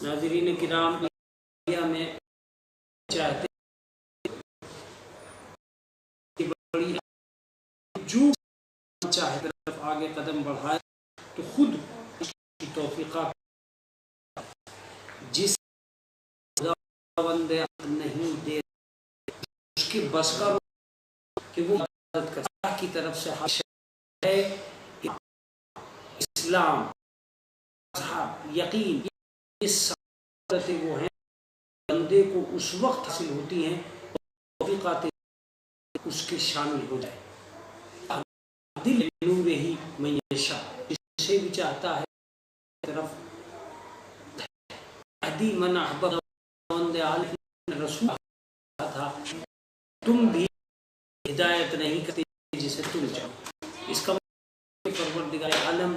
ناظرین کرام، میں چاہتے بڑی جو چاہے طرف آگے قدم بڑھائے تو خود کی توفیقات جس خداوند نہیں دے اس کے بس کا کہ وہ مدد کر اللہ کی طرف سے ہے کہ اسلام، یقین، یہ سعادتیں وہ ہیں بندے کو اس وقت حاصل ہوتی ہیں توفیقات اس کے شامل ہو جائے. دل نور ہی میں یشاء، جسے بھی چاہتا ہے طرف ادی من احبب عالم رسول تھا، تم بھی ہدایت نہیں کرتے جسے تم چاہو. اس کا پروردگار عالم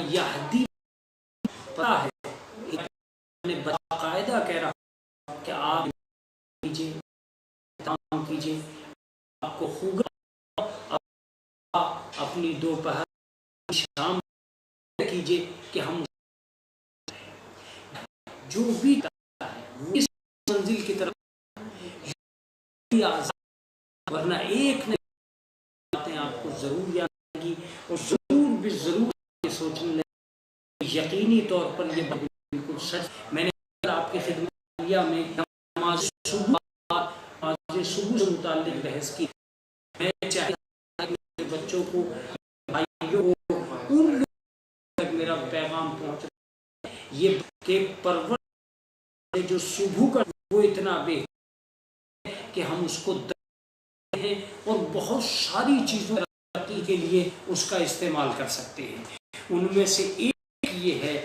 یہدی پتہ ہے نے باقاعدہ کہہ رہا کہ آپ کیجیے، کام کیجیے، آپ کو ہوگا اپنی دوپہر شام کیجیے کہ ہم جو بھی اس منزل کی طرف ورنہ ایک باتیں آپ کو ضرور یاد آئیں گی اور ضرور بھی ضرور یہ سوچنے لیں یقینی طور پر یہ بالکل سچ. میں نے آپ کی خدمت میں نماز صبح سے متعلق بحث کی. میں چاہتا ہوں کہ بچوں کو، بھائیوں کو، ان لوگوں تک میرا پیغام پہنچ یہ کہ پرور جو صبح کا وہ اتنا بے کہ ہم اس کو ہیں اور بہت ساری چیزوں ترقی کے لیے اس کا استعمال کر سکتے ہیں. ان میں سے ایک یہ ہے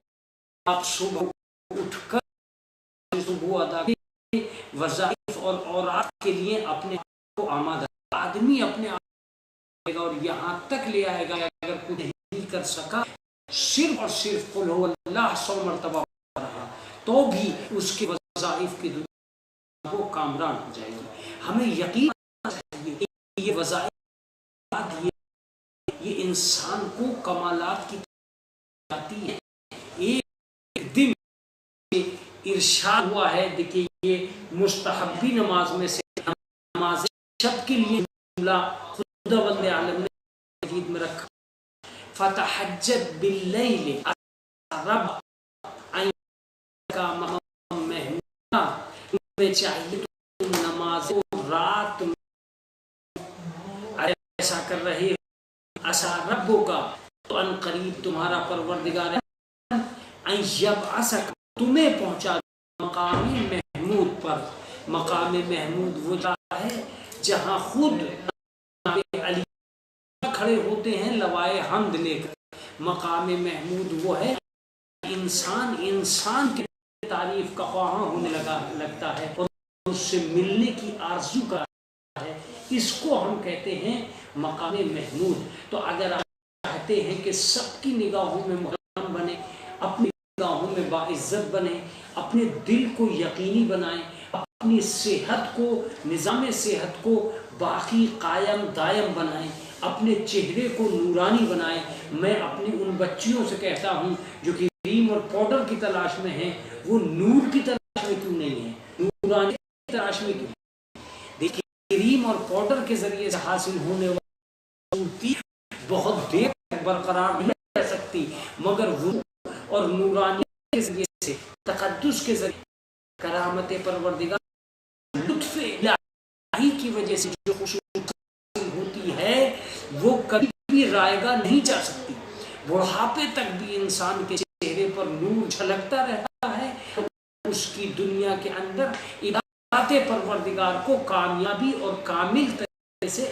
آپ صبح اٹھ کر صبح ادا کے وظائف اور اوراق کے لیے اپنے آپ کو آمادہ. آدمی اپنے آپ کو اور یہاں تک لے آئے گا اگر کچھ نہیں کر سکا صرف اور صرف قل هو اللہ 100 مرتبہ رہا تو بھی اس کے وظائف کی دنیا وہ کامران ہو جائے گی. ہمیں یقین یہ وظائف یہ انسان کو کمالات کی جاتی ہے. ایک دن ارشاد ہوا ہے، دیکھیے یہ مستحبی نماز میں سے نماز شب کے لیے جملہ خداوند عالم نے مجید میں رکھا فتحجد باللیل رب کا محمودہ. تمہیں چاہیے تم نماز رات ایسا کر رہے عسیٰ ربوں کا تو ان قریب تمہارا پروردگار ان یبعثک تمہیں پہنچا مقام محمود پر. مقام محمود وہ جگہ ہے جہاں خود علی کھڑے ہوتے ہیں لوائے حمد لے کر. مقام محمود وہ ہے انسان کی تعریف کا خواہاں ہونے لگتا ہے اور اس سے ملنے کی آرزو کرتا ہے. اس کو ہم کہتے ہیں مقام محمود. تو اگر آپ چاہتے ہیں کہ سب کی نگاہوں میں محترم بنے، اپنی نگاہوں میں باعزت بنے، اپنے دل کو یقینی بنائیں، اپنی صحت کو، نظام صحت کو باقی قائم دائم بنائیں، اپنے چہرے کو نورانی بنائیں. میں اپنی ان بچیوں سے کہتا ہوں جو کہ کریم اور پاؤڈر کی تلاش میں ہیں، وہ نور کی تلاش میں کیوں نہیں ہیں، نورانی کی تلاش میں کیوں؟ دیکھیے کریم اور پاؤڈر کے ذریعے سے حاصل ہونے والی بہت دیر تک برقرار نہیں رہ سکتی، مگر وہ اور نورانی کے ذریعے سے، تقدس کے ذریعے، کرامت پروردگار، لطف الہی کی وجہ سے جو خوشبو ہوتی ہے وہ کبھی بھی رائگاں نہیں جا سکتی. بڑھاپے تک بھی انسان کے چہرے پر نور جھلکتا رہتا ہے. اس کی دنیا کے اندر عبادت پروردگار کو کامیابی اور کامل طریقے سے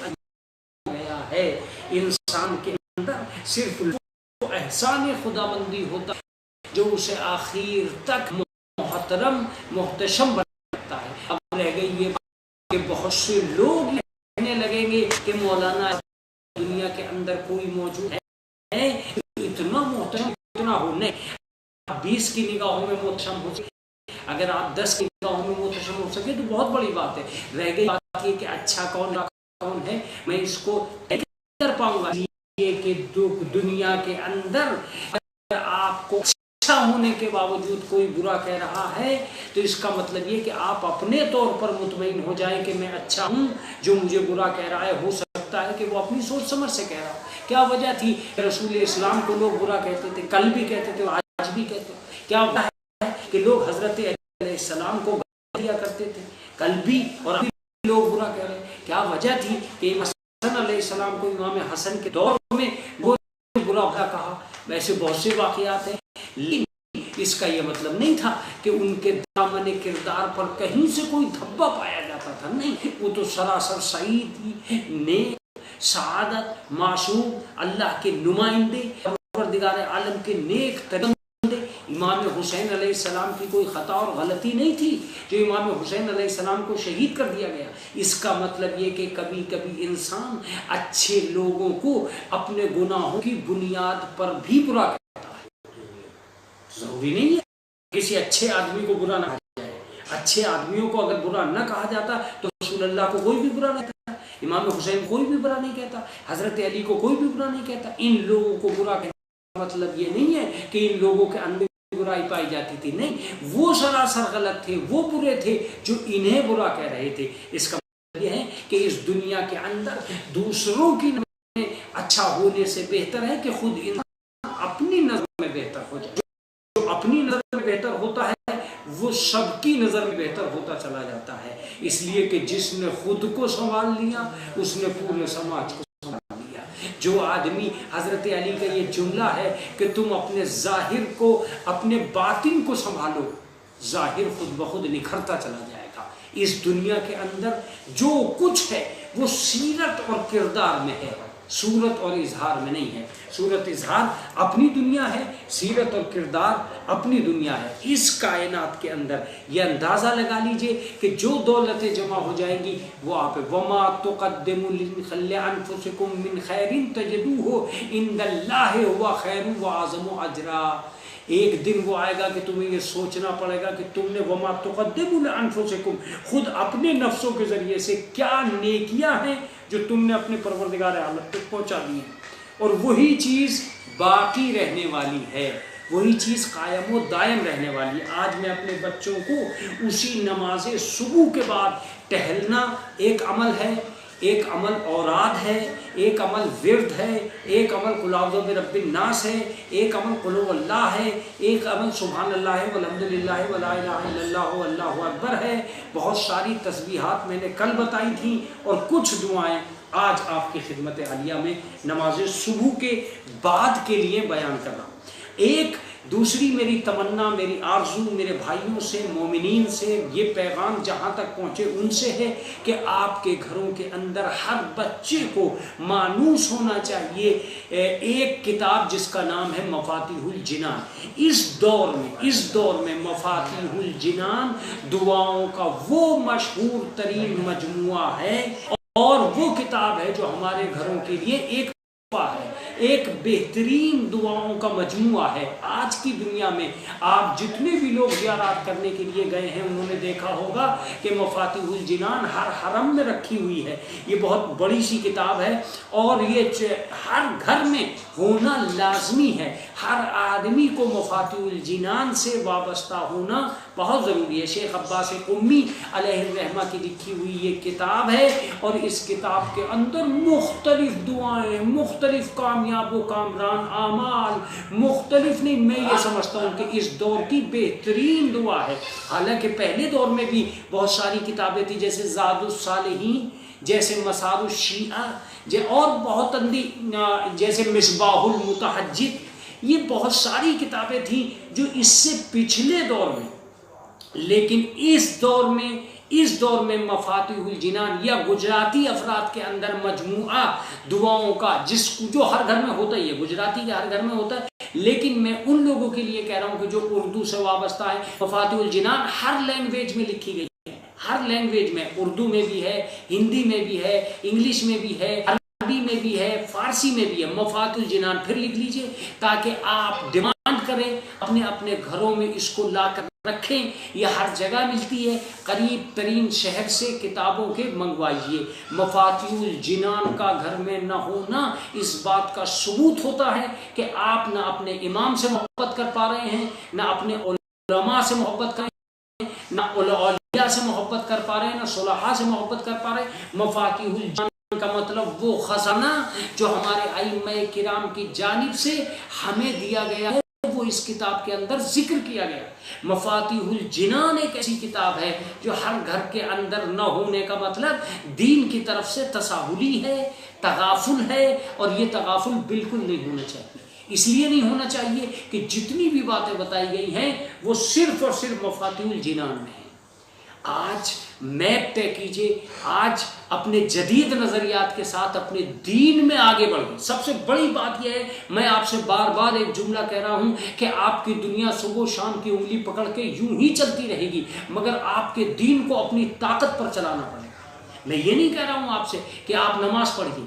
گیا ہے. انسان کے اندر صرف احسان خداوندی ہوتا ہے جو اسے آخر تک محترم محتشم بناتا ہے. اب رہ گئی یہ کہ بہت سے لوگ کہنے لگیں گے کہ مولانا دنیا کے اندر کوئی موجود ہے اتنا محترم اتنا ہونے. آپ 20 کی نگاہوں میں محتشم ہو سکے، اگر آپ 10 کی نگاہوں میں محتشم ہو سکے تو بہت بڑی بات ہے. رہ گئی بات یہ کہ اچھا کون ہے، میں اس کو کر پاؤں گا. یہ کہ دنیا کے اندر آپ کو اچھا ہونے کے باوجود کوئی برا کہہ رہا ہے تو اس کا مطلب یہ کہ آپ اپنے طور پر مطمئن ہو جائیں کہ میں اچھا ہوں، جو مجھے برا کہہ رہا ہے ہو سکتا ہے کہ وہ اپنی سوچ سمجھ سے کہہ رہا ہو۔ کیا وجہ تھی رسول اسلام کو لوگ برا کہتے تھے؟ کل بھی کہتے تھے، آج بھی کہتے ہیں۔ کیا وجہ ہے کہ لوگ حضرت علیہ السلام کو گالی دیا کرتے تھے؟ کل بھی اور ابھی لوگ برا کہہ رہے ہیں۔ کیا وجہ تھی کہ حسن علیہ السلام کو امام حسن کے دور میں وہ برا کہا؟ ویسے بہت سے واقعات ہیں، لیکن اس کا یہ مطلب نہیں تھا کہ ان کے دامن کردار پر کہیں سے کوئی دھبا پایا جاتا تھا، نہیں، وہ تو سراسر سعید، نیک، سعادت، معصوم، اللہ کے نمائندے، پروردگار عالم کے نیک ترین بندے۔ امام حسین علیہ السلام کی کوئی خطا اور غلطی نہیں تھی جو امام حسین علیہ السلام کو شہید کر دیا گیا۔ اس کا مطلب یہ کہ کبھی کبھی انسان اچھے لوگوں کو اپنے گناہوں کی بنیاد پر بھی برا کرتا ہے۔ ضروری نہیں ہے کسی اچھے آدمی کو برا نہ کہا جائے۔ اچھے آدمیوں کو اگر برا نہ کہا جاتا تو رسول اللہ کو کوئی بھی برا نہیں کہتا، امام حسین کوئی بھی برا نہیں کہتا، حضرت علی کو کوئی بھی برا نہیں کہتا۔ ان لوگوں کو برا کہنے کا مطلب یہ نہیں ہے کہ ان لوگوں کے اندر برائی پائی جاتی تھی، نہیں، وہ سراسر غلط تھے، وہ برے تھے جو انہیں برا کہہ رہے تھے۔ اس کا مطلب یہ ہے کہ اس دنیا کے اندر دوسروں کی نظر میں اچھا ہونے سے بہتر ہے کہ خود انسان اپنی نظر میں بہتر ہو جائے۔ جو اپنی نظر میں بہتر ہوتا ہے وہ سب کی نظر میں بہتر ہوتا چلا جاتا ہے، اس لیے کہ جس نے خود کو سنبھال لیا اس نے پورے سماج کو سنبھال لیا۔ جو آدمی، حضرت علی کا یہ جملہ ہے کہ تم اپنے ظاہر کو، اپنے باطن کو سنبھالو، ظاہر خود بخود نکھرتا چلا جائے گا۔ اس دنیا کے اندر جو کچھ ہے وہ سیرت اور کردار میں ہے، صورت اور اظہار میں نہیں ہے۔ صورت اظہار اپنی دنیا ہے، سیرت اور کردار اپنی دنیا ہے۔ اس کائنات کے اندر یہ اندازہ لگا لیجئے کہ جو دولتیں جمع ہو جائیں گی وہ آپ وَمَا تُقَدِّمُوا لِأَنفُسِكُم مِّن خَيْرٍ تَجِدُوهُ عِندَ اللَّهِ هُوَ خَيْرٌ وَأَعْظَمُ أَجْرًا۔ ایک دن وہ آئے گا کہ تمہیں یہ سوچنا پڑے گا کہ تم نے وَمَا تُقَدِّمُوا لِأَنفُسِكُم، خود اپنے نفسوں کے ذریعے سے کیا نیکیاں ہیں جو تم نے اپنے پروردگار عالم تک پہنچا دی ہیں، اور وہی چیز باقی رہنے والی ہے، وہی چیز قائم و دائم رہنے والی ہے۔ آج میں اپنے بچوں کو اسی نماز صبح کے بعد ٹہلنا ایک عمل ہے، ایک عمل اوراد ہے، ایک عمل ورد ہے، ایک عمل قل اعوذ برب الناس ہے، ایک عمل قل هو اللہ ہے، ایک عمل سبحان اللہ والحمد للہ ولا الہ الا اللہ واللہ اکبر ہے۔ بہت ساری تسبیحات میں نے کل بتائی تھیں اور کچھ دعائیں آج آپ کی خدمت عالیہ میں نماز صبح کے بعد کے لیے بیان کر رہا ہوں۔ ایک دوسری میری تمنا، میری آرزو میرے بھائیوں سے، مومنین سے، یہ پیغام جہاں تک پہنچے ان سے ہے کہ آپ کے گھروں کے اندر ہر بچے کو مانوس ہونا چاہیے ایک کتاب جس کا نام ہے مفاتیح الجنان۔ اس دور میں مفاتیح الجنان دعاؤں کا وہ مشہور ترین مجموعہ ہے، اور وہ کتاب ہے جو ہمارے گھروں کے لیے ایک ہے، ایک بہترین دعاؤں کا مجموعہ ہے۔ آج کی دنیا میں آپ جتنے بھی لوگ زیارات کرنے کے لیے گئے ہیں انہوں نے دیکھا ہوگا کہ مفاتیح الجنان ہر حرم میں رکھی ہوئی ہے۔ یہ بہت بڑی سی کتاب ہے اور یہ ہر گھر میں ہونا لازمی ہے۔ ہر آدمی کو مفاتیح الجنان سے وابستہ ہونا بہت ضروری ہے۔ شیخ عباس قمی علیہ الرحمہ کی لکھی ہوئی یہ کتاب ہے، اور اس کتاب کے اندر مختلف دعائیں، مختلف کامیاب و کامران اعمال، مختلف نہیں، میں یہ سمجھتا ہوں کہ اس دور کی بہترین دعا ہے۔ حالانکہ پہلے دور میں بھی بہت ساری کتابیں تھیں، جیسے زاد الصالحین، جیسے مسار الشیعہ، اور بہت جیسے مصباح المتحجد، یہ بہت ساری کتابیں تھیں جو اس سے پچھلے دور میں، لیکن اس دور میں مفاتیح الجنان یا گجراتی افراد کے اندر مجموعہ دعاؤں کا جو ہر گھر میں ہوتا ہی ہے، گجراتی کے ہر گھر میں ہوتا ہے، لیکن میں ان لوگوں کے لیے کہہ رہا ہوں کہ جو اردو سے وابستہ ہے، مفاتیح الجنان ہر لینگویج میں لکھی گئی ہے، ہر لینگویج میں، اردو میں بھی ہے، ہندی میں بھی ہے، انگلش میں بھی ہے، عربی میں بھی ہے، فارسی میں بھی ہے۔ مفاتیح الجنان پھر لکھ لیجئے تاکہ آپ ڈیمانڈ کریں اپنے گھروں میں اس کو لا کر رکھیں، یہ ہر جگہ ملتی ہے، قریب ترین شہر سے کتابوں کے منگوائیے۔ مفاتیح الجنان کا گھر میں نہ ہونا اس بات کا ثبوت ہوتا ہے کہ آپ نہ اپنے امام سے محبت کر پا رہے ہیں، نہ اپنے علماء سے محبت کر رہے ہیں، نہ اولیاء سے محبت کر پا رہے ہیں، نہ صلحاء سے محبت کر پا رہے ہیں۔ مفاتیح الجنان کا مطلب وہ خزانہ جو ہمارے ائمہ کرام کی جانب سے ہمیں دیا گیا ہے، وہ اس کتاب کے اندر ذکر کیا گیا۔ مفاتیح الجنان ایک ایسی کتاب ہے جو ہر گھر کے اندر نہ ہونے کا مطلب دین کی طرف سے تساہلی ہے، تغافل ہے، اور یہ تغافل بالکل نہیں ہونا چاہیے۔ اس لیے نہیں ہونا چاہیے کہ جتنی بھی باتیں بتائی گئی ہیں وہ صرف اور صرف مفاتیح الجنان میں ہیں۔ آج میپ طے کیجئے، آج اپنے جدید نظریات کے ساتھ اپنے دین میں آگے بڑھیں۔ سب سے بڑی بات یہ ہے، میں آپ سے بار بار ایک جملہ کہہ رہا ہوں کہ آپ کی دنیا صبح و شام کی انگلی پکڑ کے یوں ہی چلتی رہے گی، مگر آپ کے دین کو اپنی طاقت پر چلانا پڑے گا۔ میں یہ نہیں کہہ رہا ہوں آپ سے کہ آپ نماز پڑھیے،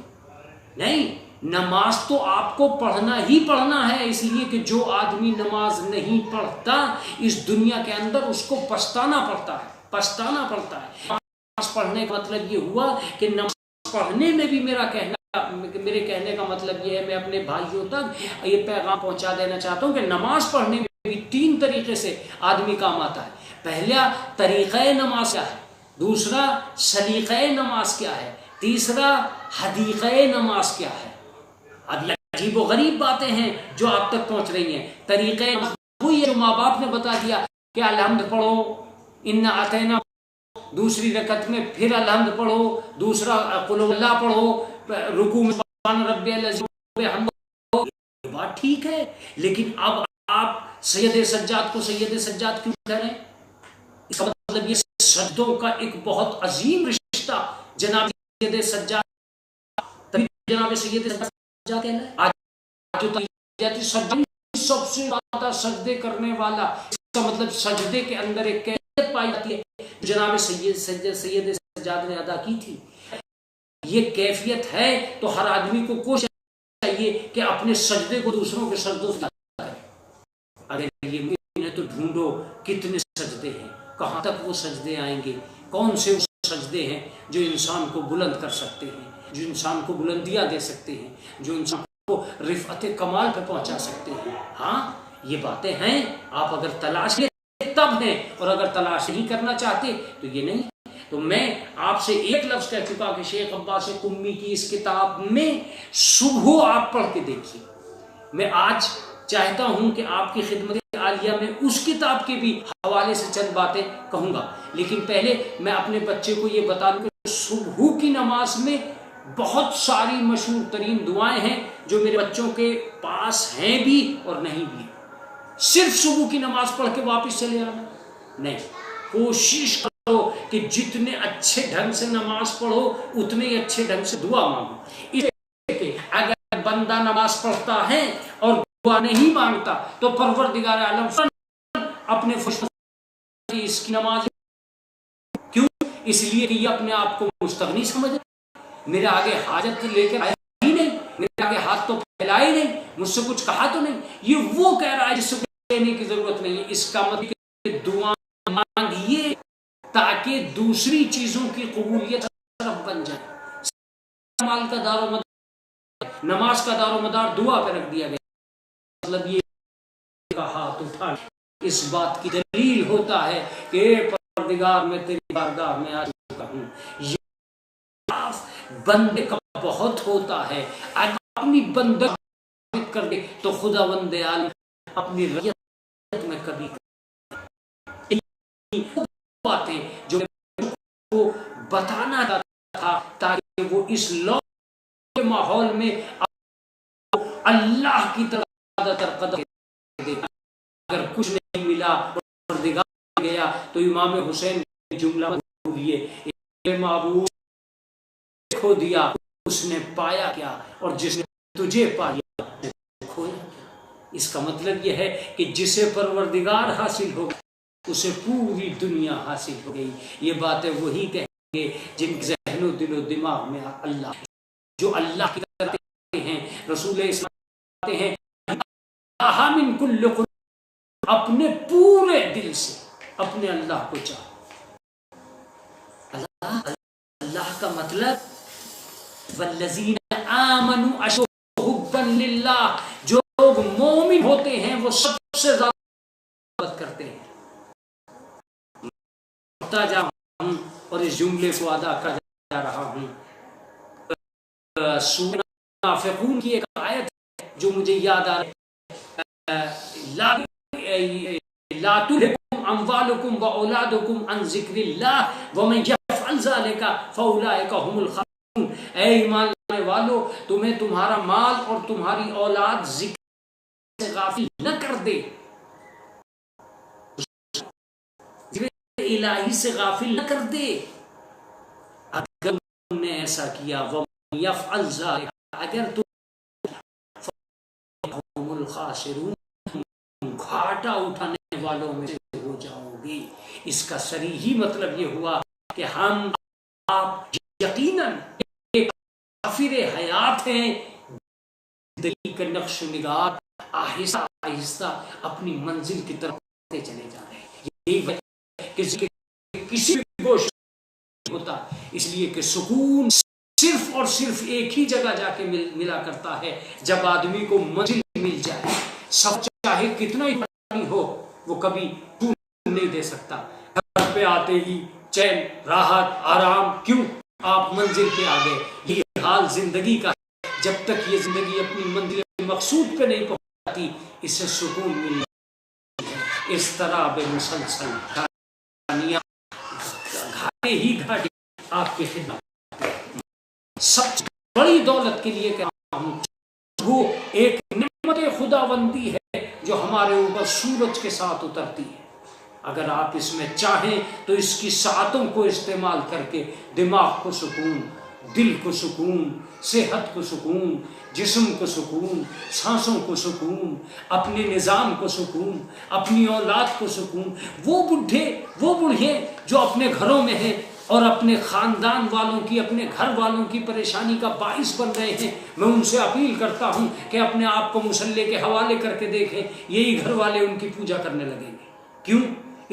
نہیں، نماز تو آپ کو پڑھنا ہی پڑھنا ہے، اس لیے کہ جو آدمی نماز نہیں پڑھتا اس دنیا کے اندر اس کو پچھتانا پڑتا ہے، پچھتانا پڑتا ہے۔ نماز پڑھنے کا مطلب یہ ہوا کہ نماز پڑھنے میں بھی میرے کہنے کا مطلب یہ ہے، میں اپنے بھائیوں تک یہ پیغام پہنچا دینا چاہتا ہوں کہ نماز پڑھنے میں بھی 3 طریقے سے آدمی کام آتا ہے۔ پہلا طریقہ نماز کیا ہے، دوسرا سلیقہ نماز کیا ہے، تیسرا حدیقہ نماز کیا ہے۔ اب یہ عجیب و غریب باتیں ہیں جو آپ تک پہنچ رہی ہیں۔ طریقہ وہی ہے جو ماں باپ نے بتا دیا کہ الحمد پڑھو، انا اعطینا، دوسری رکعت میں پھر الحمد پڑھو، دوسرا قل اللہ پڑھو، رکوع میں سبحان ربی العظیم حمد پڑھو۔ یہ بات ٹھیک ہے، لیکن اب آپ سید سجاد کو سید سجاد کیوں کہہ رہے ہیں؟ اس کا مطلب یہ سجدوں کا ایک بہت عظیم رشتہ جناب سید سجاد، جناب سید سجاد کہنا ہے۔ آج جو تجاتی سجدے سب سے زیادہ سجدے کرنے والا، اس کا مطلب سجدے کے اندر ایک کیفیت پائی جاتی ہے جناب سید سجاد نے ادا کی تھی۔ یہ کیفیت ہے تو ہر آدمی کو کوشش چاہیے کہ اپنے سجدے کو دوسروں کے سجدوں سے کرے۔ اگر یہ ممکن ہے تو ڈھونڈو کتنے سجدے ہیں، کہاں تک وہ سجدے آئیں گے، کون سے وہ سجدے ہیں جو انسان کو بلند کر سکتے ہیں، جو انسان کو بلندیاں دے سکتے ہیں، جو انسان کو رفعت کمال پہ پہنچا سکتے ہیں۔ ہاں یہ باتیں ہیں، آپ اگر تلاش کریں تب ہیں، اور اگر تلاش نہیں کرنا چاہتے تو یہ نہیں۔ تو میں آپ سے ایک لفظ کہہ چکا کہ شیخ عباس قمی کی اس کتاب میں صبح آپ پڑھ کے دیکھیے۔ میں آج چاہتا ہوں کہ آپ کی خدمت عالیہ میں اس کتاب کے بھی حوالے سے چند باتیں کہوں گا، لیکن پہلے میں اپنے بچے کو یہ بتا دوں کہ صبح کی نماز میں بہت ساری مشہور ترین دعائیں ہیں جو میرے بچوں کے پاس ہیں بھی اور نہیں بھی۔ صرف صبح کی نماز پڑھ کے واپس چلے آنا نہیں، کوشش کرو کہ جتنے اچھے ڈھنگ سے نماز پڑھو اتنے ہی اچھے ڈھنگ سے دعا مانگو۔ اس لیے کہ اگر بندہ نماز پڑھتا ہے اور دعا نہیں مانگتا تو پروردگار عالم اپنے اس کی نماز کیوں؟ اس لیے کہ یہ اپنے آپ کو مستغنی سمجھے، میرے آگے حاجت لے کر آیا ہی نہیں، میرے آگے ہاتھ تو پھیلا ہی نہیں، مجھ سے کچھ کہا تو نہیں۔ یہ وہ کہہ رہا ہے جس سے کہنے کی ضرورت نہیں ہے۔ اس کا مطلب کہ دعا مانگیے تاکہ دوسری چیزوں کی قبولیت طرف بن جائے۔ مال کا دار و مدار، نماز کا دار و مدار دعا پہ رکھ دیا گیا، مطلب یہ کا ہاتھ اٹھا اس بات کی دلیل ہوتا ہے کہ پروردگار میں تیری بارگاہ میں آ چکا ہوں۔ یہ بندے کا بہت ہوتا ہے، اگر اپنی بندہ کر دے تو خدا بند عالم اپنی رعیت میں کبھی باتیں جو کو بتانا چاہتا تھا تاکہ وہ اس لو کے ماحول میں اللہ کی طرف زیادہ تر قدم دے۔ اگر کچھ نہیں ملا اور دگا گیا تو امام حسین جملہ بولیے، اے معبود کھو دیا اس نے پایا کیا، اور جس نے تجھے پایا کھویا۔ اس کا مطلب یہ ہے کہ جسے پروردگار حاصل ہو اسے پوری دنیا حاصل ہو گئی۔ یہ باتیں وہی کہیں گے جن کے ذہن و دل و دماغ میں اللہ، جو اللہ کی کرتے ہیں۔ رسول اسلام کہتے ہیں من کل قلوب، اپنے پورے دل سے اپنے اللہ کو چاہو. اللہ کا مطلب والذین آمنوا اشد حبا للہ، جو لوگ مومن ہوتے ہیں وہ سب سے زیادہ محبت کرتے ہیں. پڑھتا جا رہا ہوں اور اس جملے کو ادا کر جا رہا ہوں. سورہ منافقون کی ایک آیت ہے جو مجھے یاد آ رہی ہے، لا تلہکم اموالکم واولادکم عن ذکر اللہ ومن یفعل ذلک فاولئک هم الخاسرون. اے ایمان لانے والو، تمہیں تمہارا مال اور تمہاری اولاد ذکر سے غافل نہ کر دے، ذکر الہی سے غافل نہ کر دے. اگر تم نے ایسا کیا ومن یفعل ذلک، اگر تم هم الخاسرون، گھاٹا اٹھانے والوں میں سے ہو جاؤ گے. اس کا صریحی مطلب یہ ہوا کہ ہم آپ یقیناً ایک کافر حیات ہیں، زندگی کا نقش و نگار آہستہ آہستہ اپنی منزل کی طرف چلے جا رہے ہیں. یہی وجہ ہے کہ کسی بھی گوشت ہوتا، اس لیے کہ سکون صرف اور صرف ایک ہی جگہ جا کے ملا کرتا ہے جب آدمی کو منزل مل جائے. سب چاہے کتنا ہی پانی ہو وہ کبھی سکون نہیں دے سکتا. گھر پہ آتے ہی چین، راحت، آرام، کیوں؟ آپ منزل پہ آ گئے. یہ حال زندگی کا ہے. جب تک یہ زندگی اپنی منزل مقصود پہ نہیں پہنچاتی اس سے سکون مل جاتا ہے. اس طرح بے مسلسل گھاٹے ہی گھاٹے آپ کی خدمت. سب بڑی دولت کے لیے کہ وہ ایک نعمت خداوندی ہے جو ہمارے اوپر سورج کے ساتھ اترتی ہے. اگر آپ اس میں چاہیں تو اس کی ساعتوں کو استعمال کر کے دماغ کو سکون، دل کو سکون، صحت کو سکون، جسم کو سکون، سانسوں کو سکون، اپنے نظام کو سکون، اپنی اولاد کو سکون. وہ بوڑھے جو اپنے گھروں میں ہیں اور اپنے خاندان والوں کی، اپنے گھر والوں کی پریشانی کا باعث بن رہے ہیں، میں ان سے اپیل کرتا ہوں کہ اپنے آپ کو مصلی کے حوالے کر کے دیکھیں. یہی گھر والے ان کی پوجا کرنے لگیں گے. کیوں؟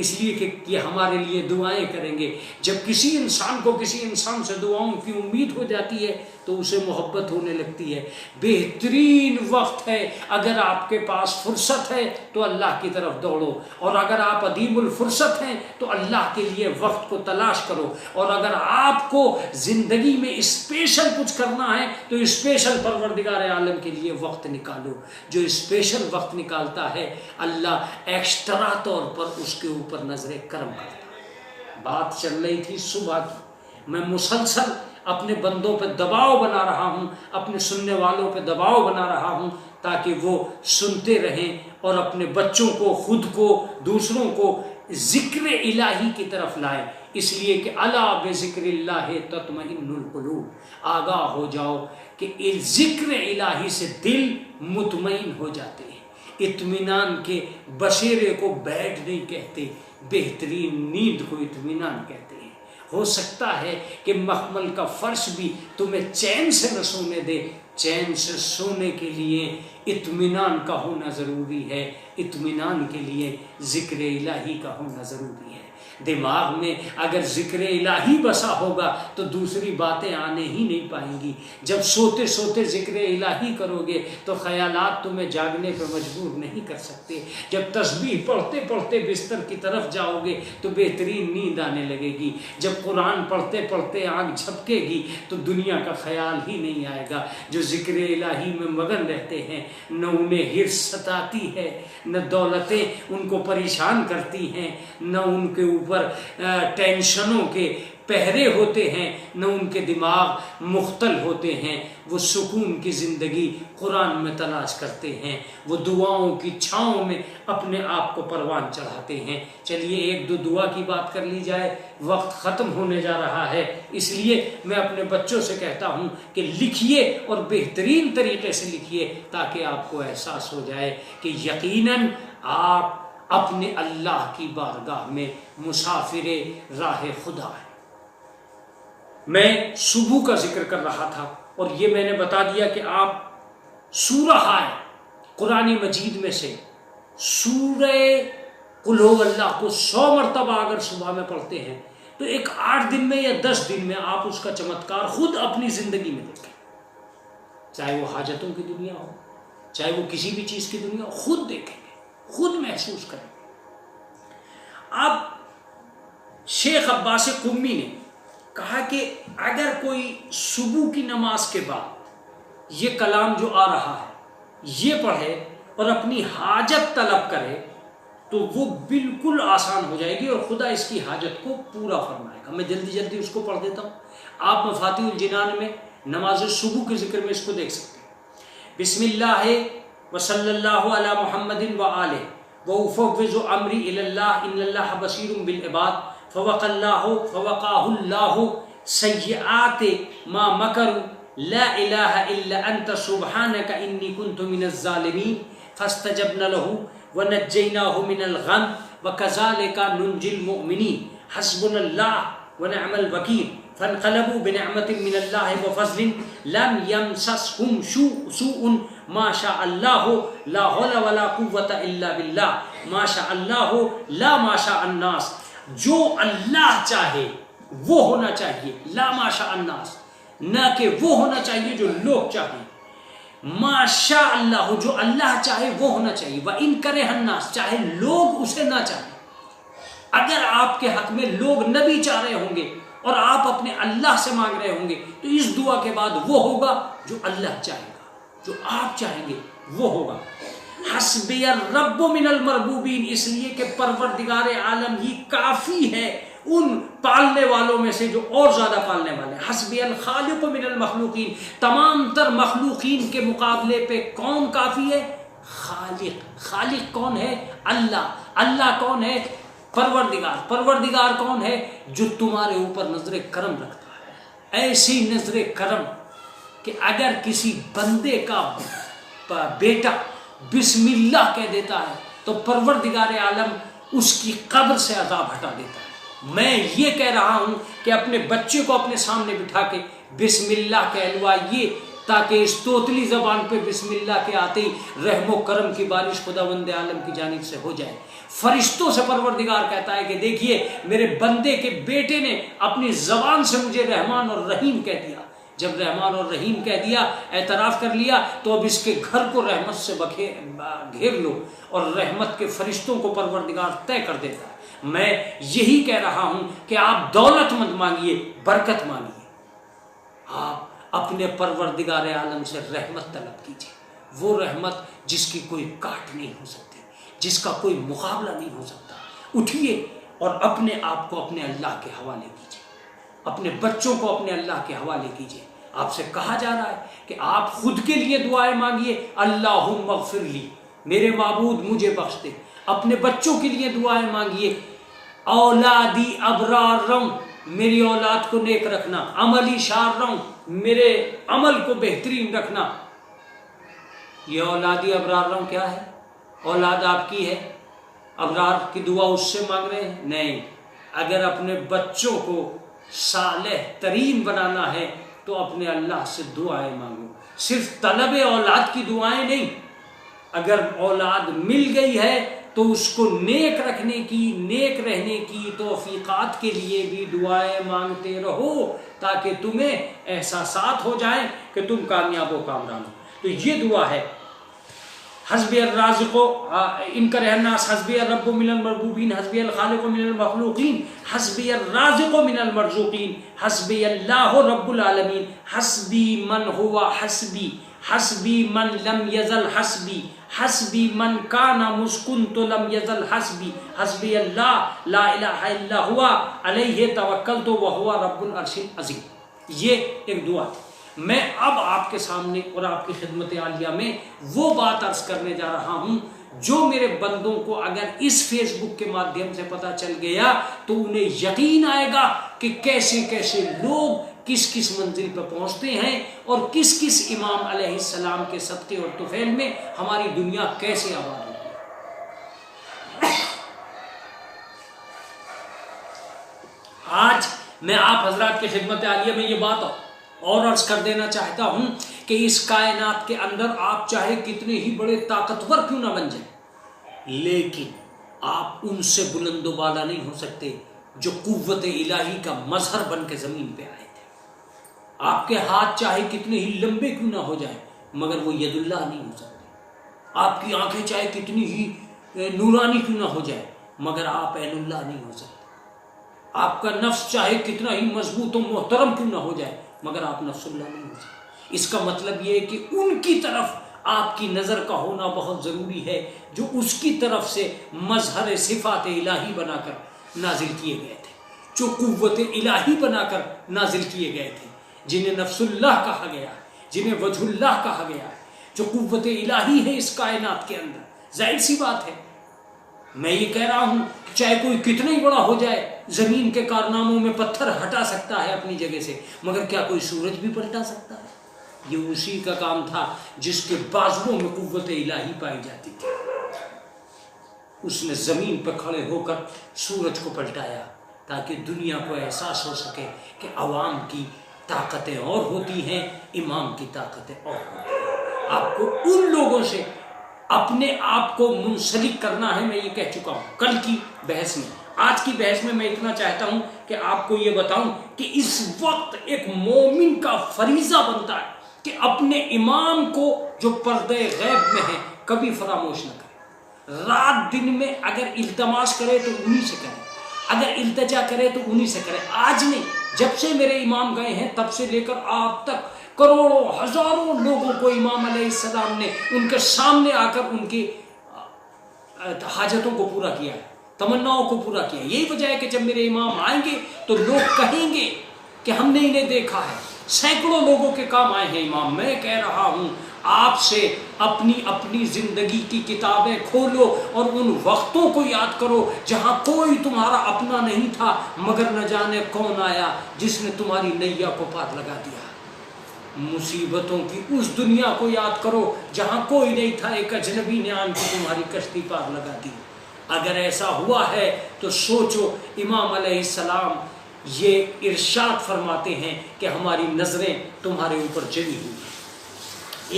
اس لیے کہ یہ ہمارے لیے دعائیں کریں گے. جب کسی انسان کو کسی انسان سے دعاؤں کی امید ہو جاتی ہے تو اسے محبت ہونے لگتی ہے. بہترین وقت ہے، اگر آپ کے پاس فرصت ہے تو اللہ کی طرف دوڑو، اور اگر آپ ادیم الفرصت ہیں تو اللہ کے لیے وقت کو تلاش کرو. اور اگر آپ کو زندگی میں اسپیشل کچھ کرنا ہے تو اسپیشل پروردگار عالم کے لیے وقت نکالو. جو اسپیشل وقت نکالتا ہے اللہ ایکسٹرا طور پر اس کے اوپر نظر کرم کرتا ہے. بات چل رہی تھی صبح کی، میں مسلسل اپنے بندوں پہ دباؤ بنا رہا ہوں، اپنے سننے والوں پہ دباؤ بنا رہا ہوں تاکہ وہ سنتے رہیں اور اپنے بچوں کو، خود کو، دوسروں کو ذکر الہی کی طرف لائیں. اس لیے کہ الا بذکر اللہ تطمئن القلوب، آگاہ ہو جاؤ کہ ذکر الہی سے دل مطمئن ہو جاتے ہیں. اطمینان کے بشیرے کو بیڈ نہیں کہتے، بہترین نیند کو اطمینان کہتے ہیں. ہو سکتا ہے کہ مخمل کا فرش بھی تمہیں چین سے نہ سونے دے. چین سے سونے کے لیے اطمینان کا ہونا ضروری ہے، اطمینان کے لیے ذکر الہی کا ہونا ضروری ہے. دماغ میں اگر ذکر الہی بسا ہوگا تو دوسری باتیں آنے ہی نہیں پائیں گی. جب سوتے سوتے ذکر الہی کرو گے تو خیالات تمہیں جاگنے پہ مجبور نہیں کر سکتے. جب تسبیح پڑھتے پڑھتے بستر کی طرف جاؤ گے تو بہترین نیند آنے لگے گی. جب قرآن پڑھتے پڑھتے آنکھ جھپکے گی تو دنیا کا خیال ہی نہیں آئے گا. جو ذکر الہی میں مگن رہتے ہیں نہ انہیں ہرس ستاتی ہے، نہ دولتیں ان کو پریشان کرتی ہیں، نہ ان کے اوپر ٹینشنوں کے پہرے ہوتے ہیں، نہ ان کے دماغ مختل ہوتے ہیں. وہ سکون کی زندگی قرآن میں تلاش کرتے ہیں، وہ دعاؤں کی چھاؤں میں اپنے آپ کو پروان چڑھاتے ہیں. چلیے ایک دو دعا کی بات کر لی جائے، وقت ختم ہونے جا رہا ہے. اس لیے میں اپنے بچوں سے کہتا ہوں کہ لکھیے اور بہترین طریقے سے لکھیے تاکہ آپ کو احساس ہو جائے کہ یقیناً آپ اپنے اللہ کی بارگاہ میں مسافر راہ خدا ہے. میں صبح کا ذکر کر رہا تھا اور یہ میں نے بتا دیا کہ آپ سورہ قرآن مجید میں سے سورہ قل ہو اللہ کو 100 مرتبہ اگر صبح میں پڑھتے ہیں تو ایک 8 دن میں یا 10 دن میں آپ اس کا چمتکار خود اپنی زندگی میں دیکھیں، چاہے وہ حاجتوں کی دنیا ہو، چاہے وہ کسی بھی چیز کی دنیا ہو، خود دیکھیں گے، خود محسوس کریں گے۔ اب شیخ عباس قمی نے کہا کہ اگر کوئی صبح کی نماز کے بعد یہ کلام جو آ رہا ہے یہ پڑھے اور اپنی حاجت طلب کرے تو وہ بالکل آسان ہو جائے گی اور خدا اس کی حاجت کو پورا فرمائے گا۔ میں جلدی جلدی اس کو پڑھ دیتا ہوں، آپ مفاتیح الجنان میں نماز صبح کے ذکر میں اس کو دیکھ سکتے ہیں۔ بسم اللہ وصلی اللہ علی محمد وآلہ وافوض امری الی اللہ ان اللہ بصیر بالعباد فوقاہ اللہ سیئات ما مکروا لا الہ الا انت سبحانک انی کنت من الظالمین فاستجبنا له ونجیناہ من الغم وکذالک ننجی المؤمنین حسبنا اللہ ونعم الوکیل فانقلبوا بنعمت من اللہ وفضل لم یمسسہم سوء ما شاء اللہ لا حول ولا قوة الا باللہ ما شاء اللہ لا ما شاء الناس۔ جو اللہ چاہے وہ ہونا چاہیے، لا ما شاء الناس، نہ کہ وہ ہونا چاہیے جو لوگ چاہیں۔ ما شاء اللہ، جو اللہ چاہے وہ ہونا چاہیے۔ وَإِن كَرِهَ النَّاسُ، چاہے لوگ اسے نہ چاہیں۔ اگر آپ کے حق میں لوگ نبی چاہ رہے ہوں گے اور آپ اپنے اللہ سے مانگ رہے ہوں گے تو اس دعا کے بعد وہ ہوگا جو اللہ چاہے گا، جو آپ چاہیں گے وہ ہوگا۔ حسبی الرب من المربوبین، اس لیے کہ پروردگار عالم ہی کافی ہے ان پالنے والوں میں سے جو اور زیادہ پالنے والے ہیں۔ حسبی الخالق من المخلوقین، تمام تر مخلوقین کے مقابلے پہ کون کافی ہے؟ خالق۔ خالق کون ہے؟ اللہ۔ اللہ کون ہے؟ پروردگار۔ پروردگار کون ہے؟ جو تمہارے اوپر نظر کرم رکھتا ہے، ایسی نظر کرم کہ اگر کسی بندے کا بیٹا بسم اللہ کہہ دیتا ہے تو پروردگار عالم اس کی قبر سے عذاب ہٹا دیتا ہے۔ میں یہ کہہ رہا ہوں کہ اپنے بچے کو اپنے سامنے بٹھا کے بسم اللہ کہلوائیے تاکہ اس توتلی زبان پہ بسم اللہ کے آتے ہی رحم و کرم کی بارش خداوند عالم کی جانب سے ہو جائے۔ فرشتوں سے پروردگار کہتا ہے کہ دیکھیے میرے بندے کے بیٹے نے اپنی زبان سے مجھے رحمان اور رحیم کہہ دیا۔ جب رحمان اور رحیم کہہ دیا، اعتراف کر لیا، تو اب اس کے گھر کو رحمت سے گھیر لو، اور رحمت کے فرشتوں کو پروردگار طے کر دیتا ہے۔ میں یہی کہہ رہا ہوں کہ آپ دولت مند مانگیے، برکت مانگیے، آپ اپنے پروردگار عالم سے رحمت طلب کیجیے، وہ رحمت جس کی کوئی کاٹ نہیں ہو سکتی، جس کا کوئی مقابلہ نہیں ہو سکتا۔ اٹھیے اور اپنے آپ کو اپنے اللہ کے حوالے کیجیے، اپنے بچوں کو اپنے اللہ کے حوالے کیجیے۔ آپ سے کہا جا رہا ہے کہ آپ خود کے لیے دعائیں مانگیے، اللہم اغفر لی، میرے معبود مجھے بخش دے۔ اپنے بچوں کے لیے دعائیں مانگیے، اولادی ابرار رہوں، میری اولاد کو نیک رکھنا، عملی شار رہوں، میرے عمل کو بہترین رکھنا۔ یہ اولادی ابرار رہوں کیا ہے؟ اولاد آپ کی ہے، ابرار کی دعا اس سے مانگ رہے ہیں؟ نہیں۔ اگر اپنے بچوں کو صالح ترین بنانا ہے تو اپنے اللہ سے دعائیں مانگو، صرف طلب اولاد کی دعائیں نہیں۔ اگر اولاد مل گئی ہے تو اس کو نیک رکھنے کی، نیک رہنے کی توفیقات کے لیے بھی دعائیں مانگتے رہو تاکہ تمہیں احساسات ہو جائیں کہ تم کامیاب و کامران ہو۔ تو یہ دعا ہے، حسبی الرازق ان کرہ الناس، حسبی الرب من المربوبین، حسبی الخالق من المخلوقین، حسبی الرازق من المرزوقین، حسبی اللہ رب العالمین، حسبی من ہوا حسبی، حسبی من لم یزل حسبی، حسبی من کان مسکنت لم یزل حسبی، حسبی اللہ لا الہ الا ہوا علیہ توکلت وہو رب العرش العظیم۔ یہ ایک دعا ہے۔ میں اب آپ کے سامنے اور آپ کی خدمت عالیہ میں وہ بات عرض کرنے جا رہا ہوں جو میرے بندوں کو اگر اس فیس بک کے مادھیم سے پتہ چل گیا تو انہیں یقین آئے گا کہ کیسے کیسے لوگ کس کس منزل پہ پہنچتے ہیں اور کس کس امام علیہ السلام کے صدقے اور طفیل میں ہماری دنیا کیسے آباد ہوتی ہے۔ آج میں آپ حضرات کی خدمت عالیہ میں یہ بات اور عرض کر دینا چاہتا ہوں کہ اس کائنات کے اندر آپ چاہے کتنے ہی بڑے طاقتور کیوں نہ بن جائیں، لیکن آپ ان سے بلند و بالا نہیں ہو سکتے جو قوت الہی کا مظہر بن کے زمین پہ آئے تھے۔ آپ کے ہاتھ چاہے کتنے ہی لمبے کیوں نہ ہو جائیں مگر وہ ید اللہ نہیں ہو سکتے۔ آپ کی آنکھیں چاہے کتنی ہی نورانی کیوں نہ ہو جائے مگر آپ عین اللہ نہیں ہو سکتے۔ آپ کا نفس چاہے کتنا ہی مضبوط و محترم کیوں نہ ہو جائے مگر آپ نفس اللہ نہیں ہو سکتے۔ اس کا مطلب یہ ہے کہ ان کی طرف آپ کی نظر کا ہونا بہت ضروری ہے جو اس کی طرف سے مظہر صفات الہی بنا کر نازل کیے گئے تھے، جو قوت الہی بنا کر نازل کیے گئے تھے، جنہیں نفس اللہ کہا گیا ہے، جنہیں وجہ اللہ کہا گیا ہے، جو قوت الہی ہے اس کائنات کے اندر۔ ظاہر سی بات ہے، میں یہ کہہ رہا ہوں چاہے کوئی کتنا ہی بڑا ہو جائے، زمین کے کارناموں میں پتھر ہٹا سکتا ہے اپنی جگہ سے، مگر کیا کوئی سورج بھی پلٹا سکتا ہے؟ یہ اسی کا کام تھا جس کے بازوؤں میں قوت الہی پائی جاتی تھی۔ اس نے زمین پہ کھڑے ہو کر سورج کو پلٹایا تاکہ دنیا کو احساس ہو سکے کہ عوام کی طاقتیں اور ہوتی ہیں، امام کی طاقتیں اور ہوتی ہیں۔ آپ کو ان لوگوں سے اپنے آپ کو منسلک کرنا ہے، میں یہ کہہ چکا ہوں کل کی بحث میں۔ آج کی بحث میں میں اتنا چاہتا ہوں کہ آپ کو یہ بتاؤں کہ اس وقت ایک مومن کا فریضہ بنتا ہے کہ اپنے امام کو جو پردے غیب میں ہے کبھی فراموش نہ کرے۔ رات دن میں اگر التماس کرے تو انہی سے کرے، اگر التجا کرے تو انہی سے کرے۔ آج نہیں، جب سے میرے امام گئے ہیں تب سے لے کر آپ تک کروڑوں ہزاروں لوگوں کو امام علیہ السلام نے ان کے سامنے آ کر ان کی حاجتوں کو پورا کیا ہے، تمناؤں کو پورا کیا ہے۔ یہی وجہ ہے کہ جب میرے امام آئیں گے تو لوگ کہیں گے کہ ہم نے انہیں دیکھا ہے۔ سینکڑوں لوگوں کے کام آئے ہیں امام۔ میں کہہ رہا ہوں آپ سے اپنی زندگی کی کتابیں کھولو اور ان وقتوں کو یاد کرو جہاں کوئی تمہارا اپنا نہیں تھا مگر نہ جانے کون آیا جس نے تمہاری نیا کو پار لگا دیا۔ مصیبتوں کی اس دنیا کو یاد کرو جہاں کوئی نہیں تھا، ایک اجنبی نے آن کے تمہاری کشتی پار لگا دی۔ اگر ایسا ہوا ہے تو سوچو، امام علیہ السلام یہ ارشاد فرماتے ہیں کہ ہماری نظریں تمہارے اوپر جمی ہوئی ہیں۔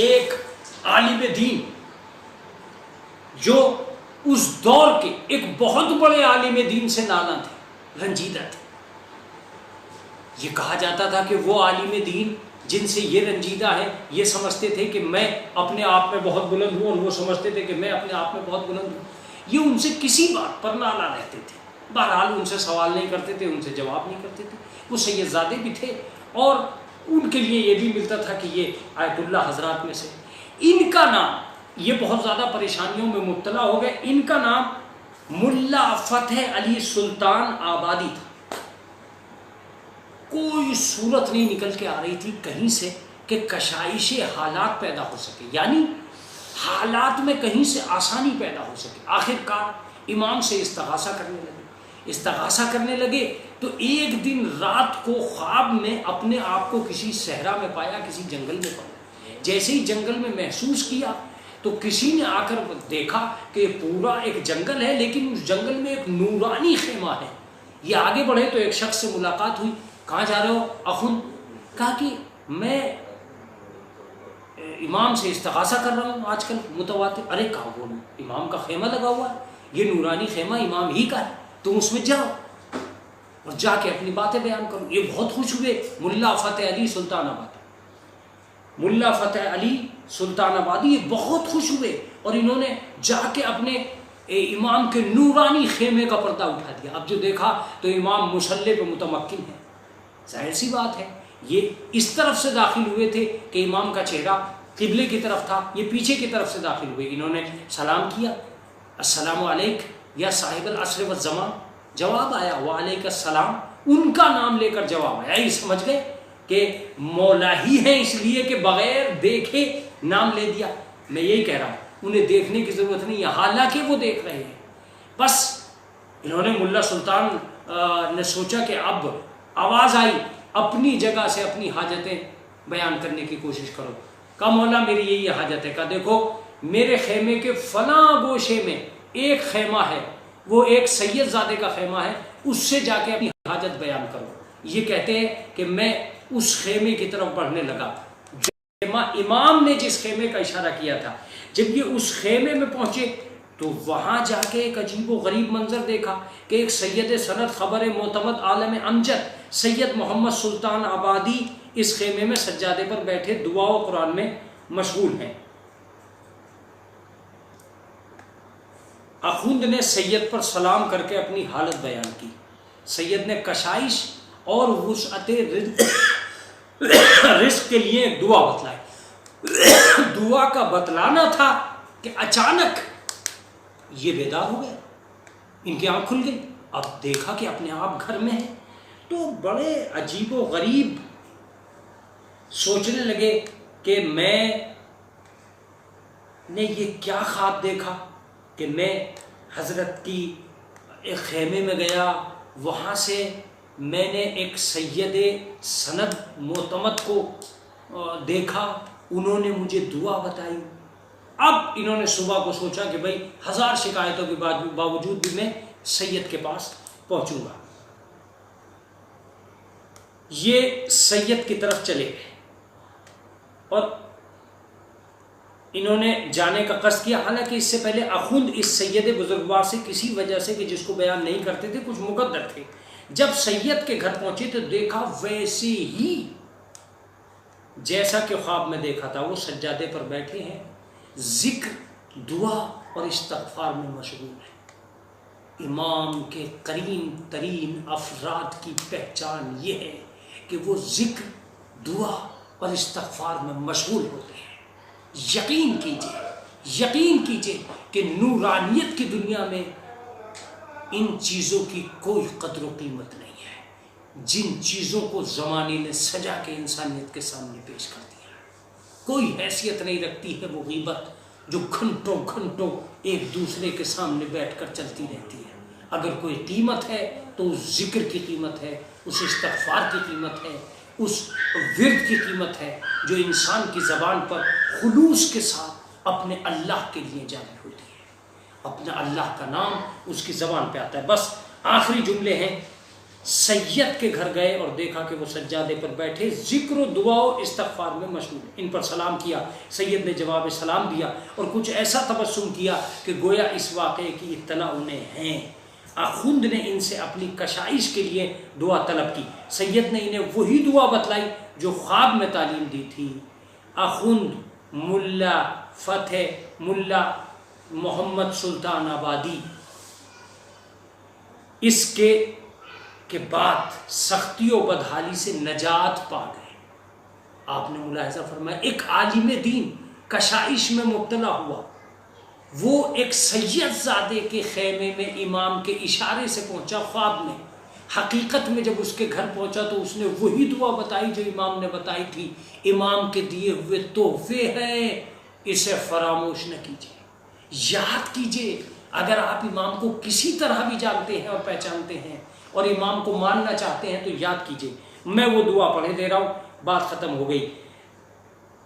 ایک عالم دین جو اس دور کے ایک بہت بڑے عالم دین سے نالاں تھے، رنجیدہ تھے۔ یہ کہا جاتا تھا کہ وہ عالم دین جن سے یہ رنجیدہ ہے یہ سمجھتے تھے کہ میں اپنے آپ میں بہت بلند ہوں اور وہ سمجھتے تھے کہ میں اپنے آپ میں بہت بلند ہوں۔ یہ ان سے کسی بات پر نالاں رہتے تھے، بہرحال ان سے سوال نہیں کرتے تھے، ان سے جواب نہیں کرتے تھے۔ وہ سیدزادے بھی تھے اور ان کے لیے یہ بھی ملتا تھا کہ یہ آیت اللہ حضرات میں سے۔ ان کا نام، یہ بہت زیادہ پریشانیوں میں مبتلا ہو گئے، ان کا نام ملا فتح علی سلطان آبادی تھا۔ کوئی صورت نہیں نکل کے آ رہی تھی کہیں سے کہ کشائش حالات پیدا ہو سکے، یعنی حالات میں کہیں سے آسانی پیدا ہو سکے۔ آخر کار امام سے استغاثہ کرنے لگے تو ایک دن رات کو خواب میں اپنے آپ کو کسی صحرا میں پایا، کسی جنگل میں پایا۔ جیسے ہی جنگل میں محسوس کیا تو کسی نے آ کر دیکھا کہ یہ پورا ایک جنگل ہے لیکن اس جنگل میں ایک نورانی خیمہ ہے۔ یہ آگے بڑھے تو ایک شخص سے ملاقات ہوئی۔ کہاں جا رہے ہو اخن؟ کہا کہ میں امام سے استغاثہ کر رہا ہوں آج کل متواتر۔ ارے کہاں، وہ امام کا خیمہ لگا ہوا ہے، یہ نورانی خیمہ امام ہی کا ہے، تم اس میں جاؤ اور جا کے اپنی باتیں بیان کرو۔ یہ بہت خوش ہوئے ملا فتح علی سلطان آبادی، ملا فتح علی سلطان آبادی یہ بہت خوش ہوئے اور انہوں نے جا کے اپنے امام کے نورانی خیمے کا پردہ اٹھا دیا۔ اب جو دیکھا تو امام مصلی پہ متمکن ہے۔ ظاہر سی بات ہے، یہ اس طرف سے داخل ہوئے تھے کہ امام کا چہرہ قبلے کی طرف تھا، یہ پیچھے کی طرف سے داخل ہوئے۔ انہوں نے سلام کیا، السلام علیک یا صاحب العصر والزمان، جواب آیا وعلیک السلام۔ ان کا نام لے کر جواب آیا۔ یہ سمجھ گئے کہ مولا ہی ہیں، اس لیے کہ بغیر دیکھے نام لے دیا۔ میں یہی کہہ رہا ہوں انہیں دیکھنے کی ضرورت نہیں ہے، حالانکہ وہ دیکھ رہے ہیں۔ بس انہوں نے ملا سلطان نے سوچا کہ اب آواز آئی، اپنی جگہ سے اپنی حاجتیں بیان کرنے کی کوشش کرو۔ کہا مولا میری یہی حاجت ہے۔ کہا دیکھو میرے خیمے کے فلاں گوشے میں ایک خیمہ ہے، وہ ایک سید زادے کا خیمہ ہے، اس سے جا کے اپنی حاجت بیان کرو۔ یہ کہتے ہیں کہ میں اس خیمے کی طرف بڑھنے لگا۔ امام نے جس خیمے کا اشارہ کیا تھا، جب یہ اس خیمے میں پہنچے تو وہاں جا کے ایک عجیب و غریب منظر دیکھا کہ ایک سید سند خبر معتمد عالم امجد سید محمد سلطان آبادی اس خیمے میں سجادے پر بیٹھے دعا و قرآن میں مشغول ہیں۔ اخوند نے سید پر سلام کر کے اپنی حالت بیان کی۔ سید نے کشائش اور وسعت رزق کے لیے دعا بتلائی۔ دعا کا بتلانا تھا کہ اچانک یہ بیدار ہو گئے، ان کی آنکھ کھل گئی، اب دیکھا کہ اپنے آپ گھر میں ہے، تو بڑے عجیب و غریب سوچنے لگے کہ میں نے یہ کیا خواب دیکھا کہ میں حضرت کی ایک خیمے میں گیا، وہاں سے میں نے ایک سید سند معتمد کو دیکھا، انہوں نے مجھے دعا بتائی۔ اب انہوں نے صبح کو سوچا کہ بھائی 1000 شکایتوں کے باوجود بھی میں سید کے پاس پہنچوں گا۔ یہ سید کی طرف چلے گئے اور انہوں نے جانے کا قصد کیا، حالانکہ اس سے پہلے اخوند اس سید بزرگوار سے کسی وجہ سے کہ جس کو بیان نہیں کرتے تھے کچھ مقدر تھے۔ جب سید کے گھر پہنچے تو دیکھا ویسے ہی جیسا کہ خواب میں دیکھا تھا، وہ سجادے پر بیٹھے ہیں، ذکر، دعا اور استغفار میں مشغول ہیں۔ امام کے قریب ترین افراد کی پہچان یہ ہے کہ وہ ذکر، دعا اور استغفار میں مشغول ہوتے ہیں۔ یقین کیجئے کہ نورانیت کی دنیا میں ان چیزوں کی کوئی قدر و قیمت نہیں ہے، جن چیزوں کو زمانے نے سجا کے انسانیت کے سامنے پیش کر دیا۔ کوئی حیثیت نہیں رکھتی ہے وہ غیبت جو گھنٹوں گھنٹوں ایک دوسرے کے سامنے بیٹھ کر چلتی رہتی ہے۔ اگر کوئی قیمت ہے تو اس ذکر کی قیمت ہے، اس استغفار کی قیمت ہے، اس ورد کی قیمت ہے جو انسان کی زبان پر خلوص کے ساتھ اپنے اللہ کے لیے جاری ہوتی ہے، اپنا اللہ کا نام اس کی زبان پہ آتا ہے۔ بس آخری جملے ہیں، سید کے گھر گئے اور دیکھا کہ وہ سجادے پر بیٹھے ذکر و دعا و استغفار میں مشغول ہیں۔ ان پر سلام کیا، سید نے جواب سلام دیا اور کچھ ایسا تبسم کیا کہ گویا اس واقعے کی اطلاع انہیں ہیں۔ اخوند نے ان سے اپنی کشائش کے لیے دعا طلب کی۔ سید نے انہیں وہی دعا بتلائی جو خواب میں تعلیم دی تھی۔ اخوند ملا فتح ملا محمد سلطان آبادی اس کے بعد سختی و بدحالی سے نجات پا گئے۔ آپ نے ملاحظہ فرمایا ایک عالم دین کشائش میں مبتلا ہوا، وہ ایک سید زادے کے خیمے میں امام کے اشارے سے پہنچا خواب میں، حقیقت میں جب اس کے گھر پہنچا تو اس نے وہی دعا بتائی جو امام نے بتائی تھی۔ امام کے دیے ہوئے تحفے ہیں، اسے فراموش نہ کیجیے، یاد کیجیے۔ اگر آپ امام کو کسی طرح بھی جانتے ہیں اور پہچانتے ہیں اور امام کو ماننا چاہتے ہیں تو یاد کیجیے۔ میں وہ دعا پڑھے دے رہا ہوں، بات ختم ہو گئی۔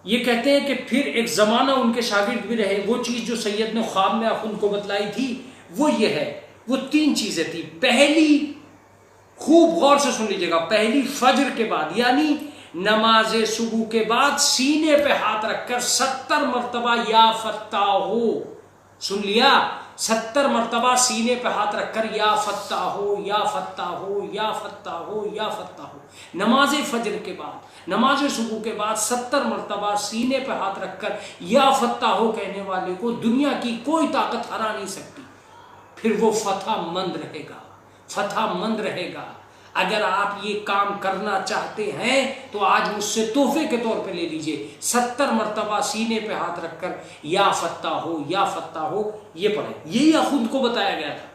یہ کہتے ہیں کہ پھر ایک زمانہ ان کے شاگرد بھی رہے۔ وہ چیز جو سید نے خواب میں اخوند کو بتلائی تھی وہ یہ ہے، وہ 3 چیزیں تھیں۔ پہلی، خوب غور سے سن لیجیے گا، پہلی فجر کے بعد یعنی نماز صبح کے بعد سینے پہ ہاتھ رکھ کر 70 مرتبہ یا فتاح ہو، سن لیا، 70 مرتبہ سینے پہ ہاتھ رکھ کر یا فتاح ہو یا فتاح ہو یا فتاح ہو یا فتاح ہو۔ نماز فجر کے بعد، نماز صبح کے بعد 70 مرتبہ سینے پہ ہاتھ رکھ کر یا فتاح ہو کہنے والے کو دنیا کی کوئی طاقت ہرا نہیں سکتی، پھر وہ فتح مند رہے گا، فتح مند رہے گا۔ اگر آپ یہ کام کرنا چاہتے ہیں تو آج مجھ سے تحفے کے طور پہ لے لیجئے، 70 مرتبہ سینے پہ ہاتھ رکھ کر یا فتح ہو یا فتح ہو یہ پڑھیں۔ یہی اخوند کو بتایا گیا تھا۔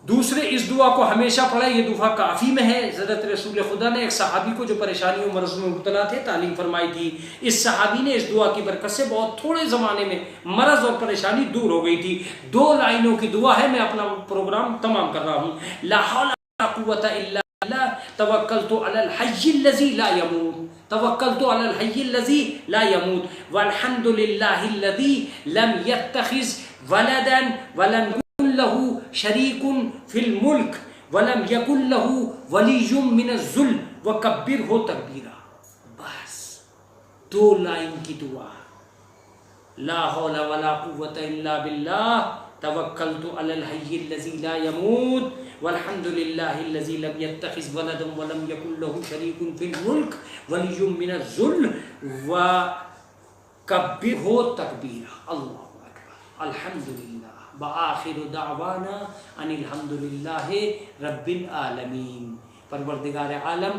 دوسرے، اس دعا کو ہمیشہ پڑھیں، یہ دعا کافی میں ہے۔ حضرت رسول خدا نے ایک صحابی کو جو پریشانیوں مرض میں مبتلا تھے تعلیم فرمائی تھی۔ اس صحابی نے اس دعا کی برکت سے بہت تھوڑے زمانے میں مرض اور پریشانی دور ہو گئی تھی۔ 2 لائنوں کی دعا ہے، میں اپنا پروگرام تمام کر رہا ہوں۔ لا حول ولا قوة الا بالله توکلت علی الحی الذی لا يموت، توکلت علی الحی الذی لا يموت والحمد للہ الذی لم يتخذ ولدا ولم يكن له شریک فی الملک ولم يكن له ولی من الذل وکبرہ تکبیرا۔ بس 2 لائن کی دعا، لا حول ولا قوة الا باللہ توکلت علی الحی الذی لا يموت والحمد للہ الذی لم يتخذ ولدا ولم یکن له شریک فی الملک ولی من الذل وکبرہ تکبیرا اللہ اکبر الحمد للہ وآخر دعوانا ان الحمد للہ رب العالمین۔ پروردگار عالم